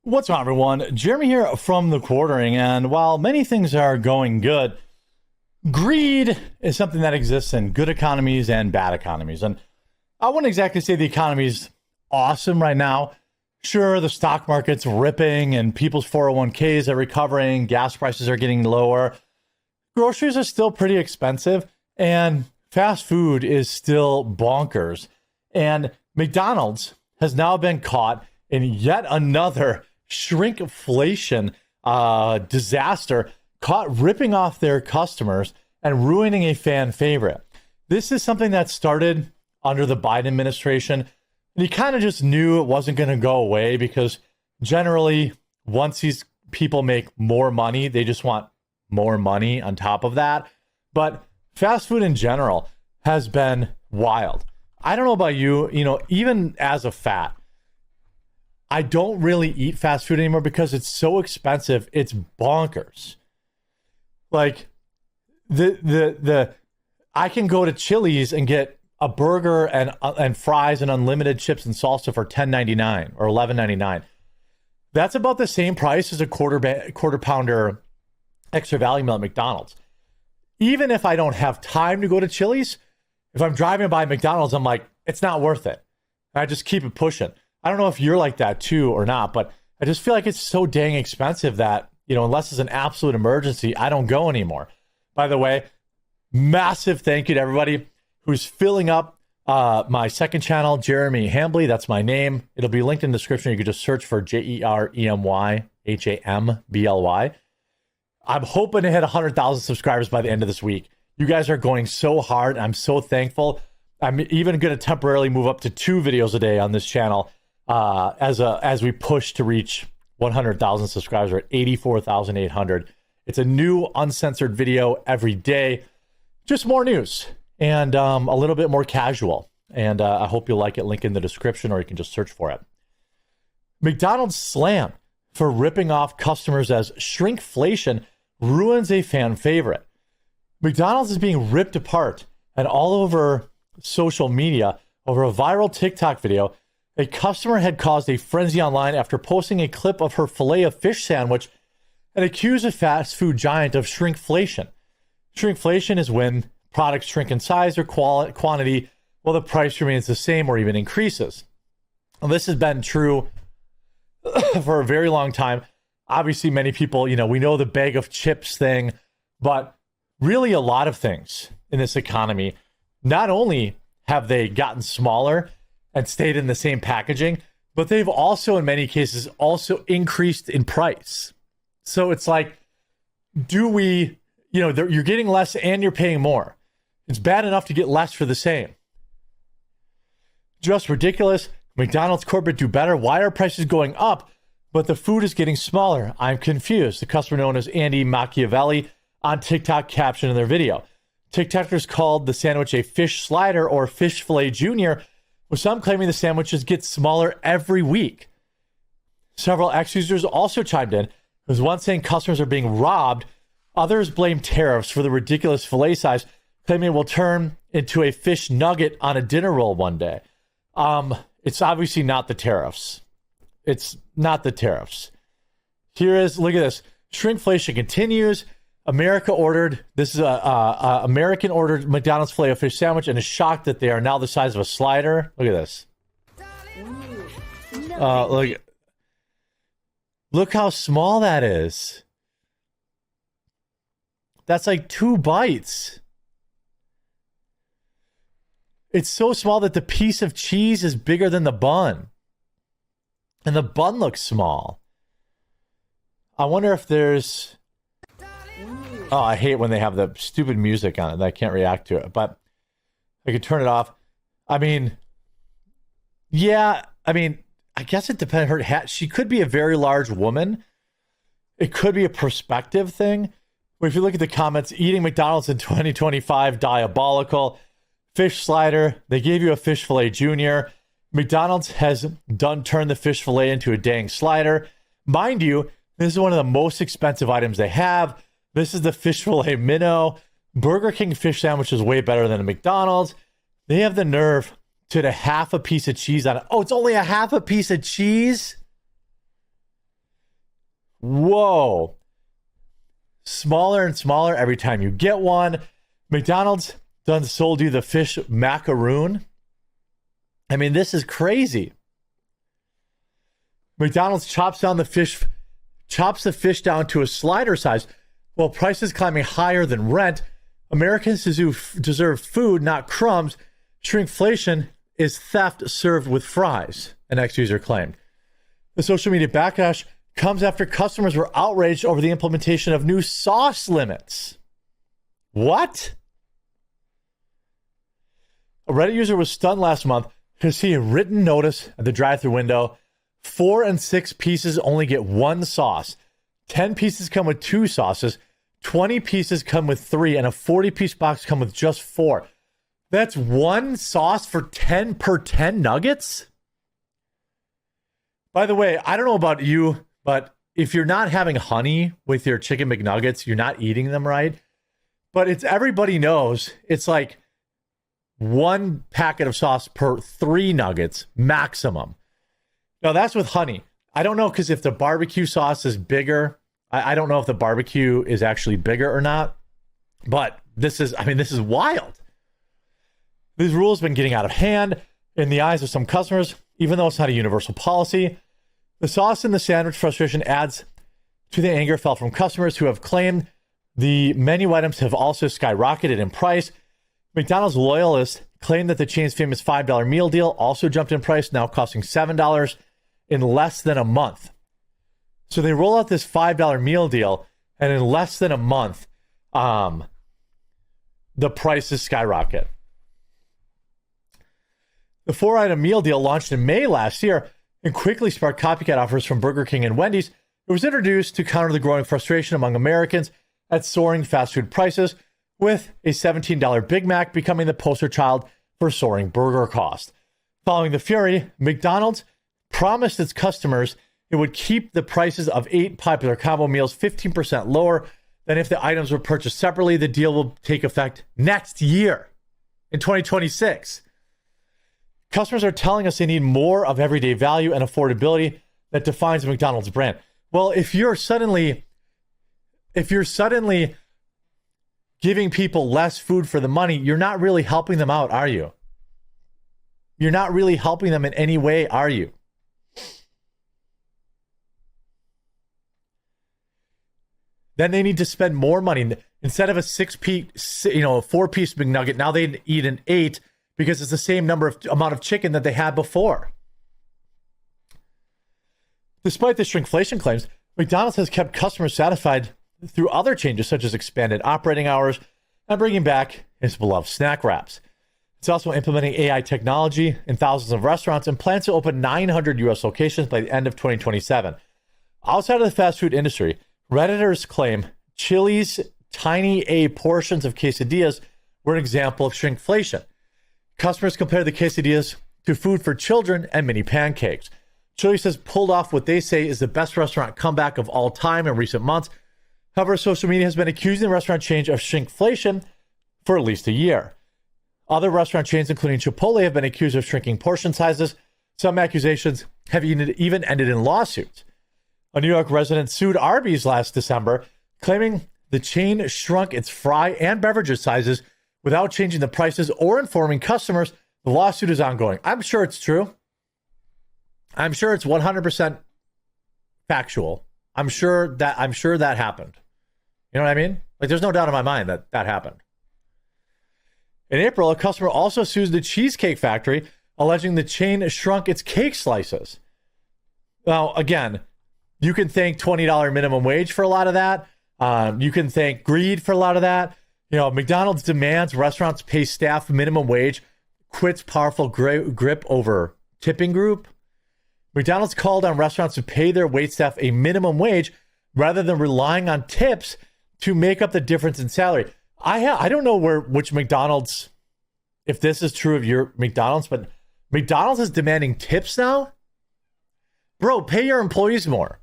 What's up, everyone? Jeremy here from the Quartering, and while many things are going good, greed is something that exists in good economies and bad economies. And I wouldn't exactly say the economy's awesome right now. Sure, the stock market's ripping and people's 401ks are recovering, gas prices are getting lower, groceries are still pretty expensive, and fast food is still bonkers. And McDonald's has now been caught in yet another shrinkflation disaster, caught ripping off their customers and ruining a fan favorite. This is something that started under the Biden administration. And he kind of just knew it wasn't going to go away because generally, once these people make more money, they just want more money on top of that. But fast food in general has been wild. I don't know about you, even as a fat, I don't really eat fast food anymore because it's so expensive. It's bonkers. Like I can go to Chili's and get a burger and fries and unlimited chips and salsa for $10.99 or $11.99. That's about the same price as a quarter pounder extra value meal at McDonald's. Even if I don't have time to go to Chili's, if I'm driving by McDonald's, I'm like, it's not worth it. I just keep it pushing. I don't know if you're like that too or not, but I just feel like it's so dang expensive that, unless it's an absolute emergency, I don't go anymore. By the way, massive thank you to everybody who's filling up my second channel, Jeremy Hambly. That's my name. It'll be linked in the description. You can just search for JEREMYHAMBLY. I'm hoping to hit 100,000 subscribers by the end of this week. You guys are going so hard. I'm so thankful. I'm even going to temporarily move up to 2 videos a day on this channel as we push to reach 100,000 subscribers. We're at 84,800. It's a new uncensored video every day. Just more news and a little bit more casual. And I hope you'll like it. Link in the description, or you can just search for it. McDonald's slammed for ripping off customers as shrinkflation ruins a fan favorite. McDonald's is being ripped apart and all over social media over a viral TikTok video. A customer had caused a frenzy online after posting a clip of her filet of fish sandwich and accused a fast food giant of shrinkflation. Shrinkflation is when products shrink in size or quantity while the price remains the same or even increases. And this has been true for a very long time. Obviously, many people, we know the bag of chips thing, but really a lot of things in this economy, not only have they gotten smaller and stayed in the same packaging, but they've also, in many cases, also increased in price. So it's like, you're getting less and you're paying more. It's bad enough to get less for the same. Just ridiculous. McDonald's corporate do better. Why are prices going up, but the food is getting smaller? I'm confused. The customer known as Andy Machiavelli on TikTok captioned in their video. TikTokers called the sandwich a fish slider or fish fillet junior, with some claiming the sandwiches get smaller every week. Several ex-users also chimed in. There's one saying customers are being robbed. Others blame tariffs for the ridiculous fillet size, claiming it will turn into a fish nugget on a dinner roll one day. It's obviously not the tariffs. It's not the tariffs. Look at this. Shrinkflation continues. American ordered McDonald's filet of fish sandwich and is shocked that they are now the size of a slider. Look at this. Look how small that is. That's like 2 bites. It's so small that the piece of cheese is bigger than the bun. And the bun looks small. I wonder if there's... Oh, I hate when they have the stupid music on it that I can't react to it. But I could turn it off. I guess it depends. She could be a very large woman. It could be a perspective thing. But if you look at the comments, eating McDonald's in 2025, diabolical. Fish slider, they gave you a fish fillet junior. McDonald's has turned the fish fillet into a dang slider. Mind you, this is one of the most expensive items they have. This is the fish fillet minnow. Burger King fish sandwich is way better than a McDonald's. They have the nerve to put a half a piece of cheese on it. Oh, it's only a half a piece of cheese? Whoa. Smaller and smaller every time you get one. McDonald's done sold you the fish macaroon. I mean, this is crazy. McDonald's chops the fish down to a slider size. While prices climbing higher than rent, Americans deserve food, not crumbs. Shrinkflation is theft served with fries, an ex-user claimed. The social media backlash comes after customers were outraged over the implementation of new sauce limits. What? A Reddit user was stunned last month to see a written notice at the drive-thru window. 4 and 6 pieces only get 1 sauce. 10 pieces come with 2 sauces. 20 pieces come with 3, and a 40-piece box come with just 4. That's 1 sauce for 10 per 10 nuggets? By the way, I don't know about you, but if you're not having honey with your chicken McNuggets, you're not eating them right. But everybody knows it's like 1 packet of sauce per 3 nuggets maximum. Now that's with honey. I don't know, because if the barbecue sauce is bigger, I don't know if the barbecue is actually bigger or not. But this is wild. These rules have been getting out of hand in the eyes of some customers, even though it's not a universal policy. The sauce in the sandwich frustration adds to the anger felt from customers who have claimed the menu items have also skyrocketed in price. McDonald's loyalists claim that the chain's famous $5 meal deal also jumped in price, now costing $7 in less than a month. So they roll out this $5 meal deal, and in less than a month, the prices skyrocket. The 4-item meal deal launched in May last year and quickly sparked copycat offers from Burger King and Wendy's. It was introduced to counter the growing frustration among Americans at soaring fast food prices, with a $17 Big Mac becoming the poster child for soaring burger cost. Following the fury, McDonald's promised its customers it would keep the prices of 8 popular combo meals 15% lower than if the items were purchased separately. The deal will take effect next year, in 2026. Customers are telling us they need more of everyday value and affordability that defines the McDonald's brand. Well, if you're suddenly giving people less food for the money, you're not really helping them out, are you? You're not really helping them in any way, are you? Then they need to spend more money. Instead of a 4-piece McNugget, now they eat an 8 because it's the same amount of chicken that they had before. Despite the shrinkflation claims, McDonald's has kept customers satisfied through other changes, such as expanded operating hours and bringing back its beloved snack wraps. It's also implementing AI technology in thousands of restaurants and plans to open 900 U.S. locations by the end of 2027. Outside of the fast food industry, Redditors claim Chili's tiny A portions of quesadillas were an example of shrinkflation. Customers compare the quesadillas to food for children and mini pancakes. Chili's has pulled off what they say is the best restaurant comeback of all time in recent months. However, social media has been accusing the restaurant chain of shrinkflation for at least a year. Other restaurant chains, including Chipotle, have been accused of shrinking portion sizes. Some accusations have even ended in lawsuits. A New York resident sued Arby's last December, claiming the chain shrunk its fry and beverages sizes without changing the prices or informing customers. The lawsuit is ongoing. I'm sure it's true. I'm sure it's 100% factual. I'm sure that happened. You know what I mean? Like, there's no doubt in my mind that happened. In April, a customer also sues the Cheesecake Factory, alleging the chain shrunk its cake slices. Now, again, you can thank $20 minimum wage for a lot of that. You can thank greed for a lot of that. You know, McDonald's demands restaurants pay staff minimum wage, quits powerful grip over tipping group. McDonald's called on restaurants to pay their waitstaff a minimum wage rather than relying on tips to make up the difference in salary. I don't know which McDonald's, if this is true of your McDonald's, but McDonald's is demanding tips now? Bro, pay your employees more.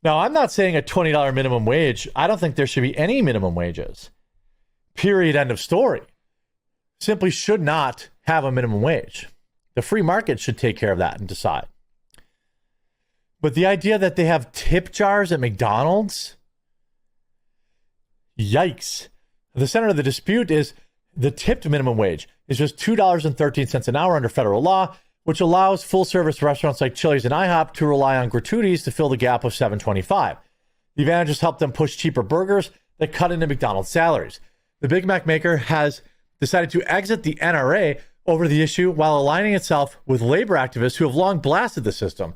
Now, I'm not saying a $20 minimum wage. I don't think there should be any minimum wages. Period. End of story. Simply should not have a minimum wage. The free market should take care of that and decide. But the idea that they have tip jars at McDonald's, yikes. The center of the dispute is the tipped minimum wage is just $2.13 an hour under federal law, which allows full-service restaurants like Chili's and IHOP to rely on gratuities to fill the gap of $7.25. The advantages help them push cheaper burgers that cut into McDonald's salaries. The Big Mac maker has decided to exit the NRA over the issue while aligning itself with labor activists who have long blasted the system.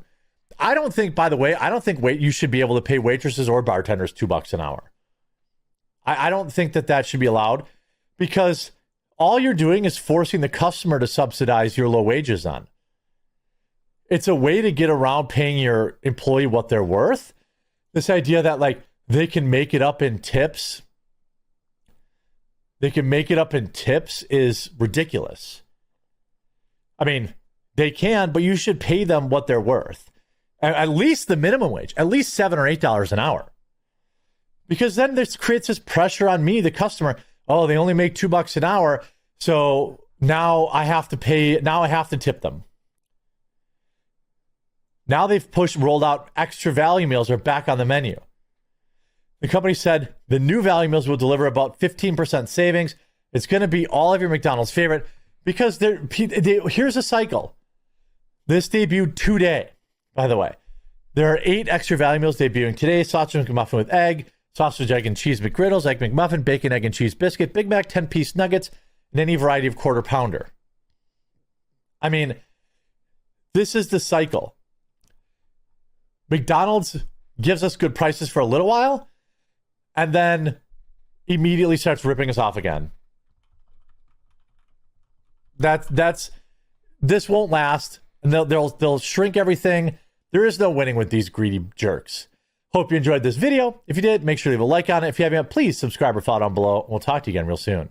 I don't think you should be able to pay waitresses or bartenders $2 an hour. I don't think that should be allowed, because all you're doing is forcing the customer to subsidize your low wages on. It's a way to get around paying your employee what they're worth. This idea that like they can make it up in tips. They can make it up in tips is ridiculous. I mean, they can, but you should pay them what they're worth. At least the minimum wage, at least $7 or $8 an hour. Because then this creates this pressure on me, the customer. Oh, they only make $2 an hour, so now I have to tip them. Now they've rolled out extra value meals are back on the menu. The company said the new value meals will deliver about 15% savings. It's going to be all of your McDonald's favorite, because here's a cycle. This debuted today, by the way. There are 8 extra value meals debuting today: sausage McMuffin with egg, sausage, egg, and cheese McGriddles, egg McMuffin, bacon, egg, and cheese biscuit, Big Mac 10-piece nuggets, and any variety of quarter pounder. I mean, this is the cycle. McDonald's gives us good prices for a little while and then immediately starts ripping us off again. This won't last, and they'll shrink everything. There is no winning with these greedy jerks. Hope you enjoyed this video. If you did, make sure to leave a like on it. If you haven't yet, please subscribe or follow down below. We'll talk to you again real soon.